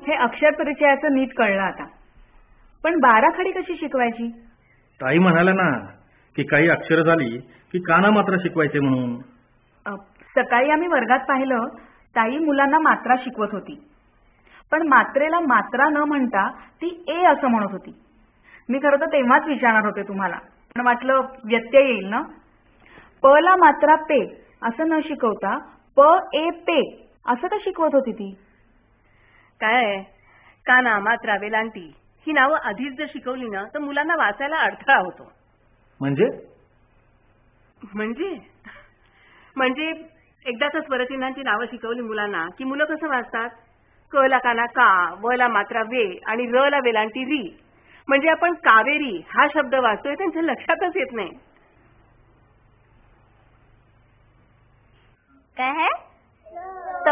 हे अक्षर परिचयाचं नीट कळलं आता. पण बाराखडी कशी शिकवायची? ताई म्हणाल्या ना की काही अक्षर झाली की काना मात्रा शिकवायचे म्हणून. सकाळी आम्ही वर्गात पाहिलं, ताई मुलांना मात्रा शिकवत होती. पण मात्रेला मात्रा न म्हणता ती ए असं म्हणत होती. मी खरं तर तेव्हाच विचारणार होते तुम्हाला, पण वाटलं व्यत्यय येईल ना. प ला मात्रा पे असं न शिकवता प ए पे असं का शिकवत होती ती? काय काना, मात्रा, वेलांटी ही नावं आधीच जर शिकवली ना तर मुलांना वाचायला अडथळा होतो. म्हणजे म्हणजे म्हणजे एकदा तर स्वरचिन्हांची नावं शिकवली मुलांना की मुलं कसं वाचतात? क ला काना का, व ला मात्रा वे आणि र ला वेलांटी री. म्हणजे आपण कावेरी हा शब्द वाचतोय त्यांच्या लक्षातच येत नाही. काय है? त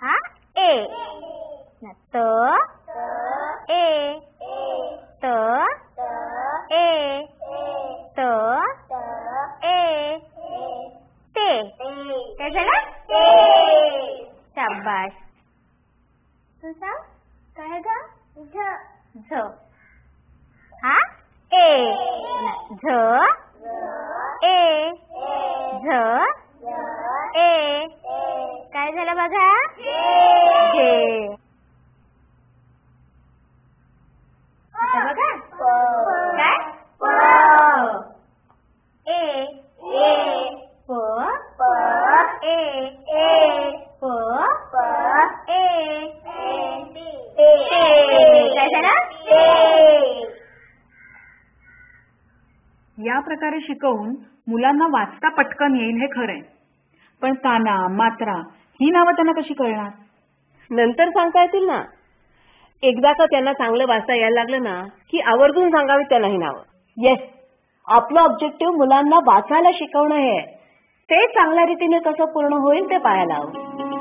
हा ए त ए त ए त ए ते. काय झालं? शाबाश. तू सांग काय ग? झ हा ए झ ए झ ए. काय झालं बघा? घे. आता बघा काय? ए प ए प ए काय झालं? या प्रकारे शिकवून मुलांना वाचता पटकन येईल हे खरंय. पण काना, मात्रा ही नावं त्यांना कशी कळणार? नंतर सांगता येतील ना. एकदा का त्यांना चांगलं वाचता यायला लागलं ना की आवर्जून सांगावीत त्यांना ही नावं. येस, आपलं ऑब्जेक्टिव्ह मुलांना वाचायला शिकवणं हे. ते चांगल्या रीतीने कसं पूर्ण होईल ते पाहायला हवं.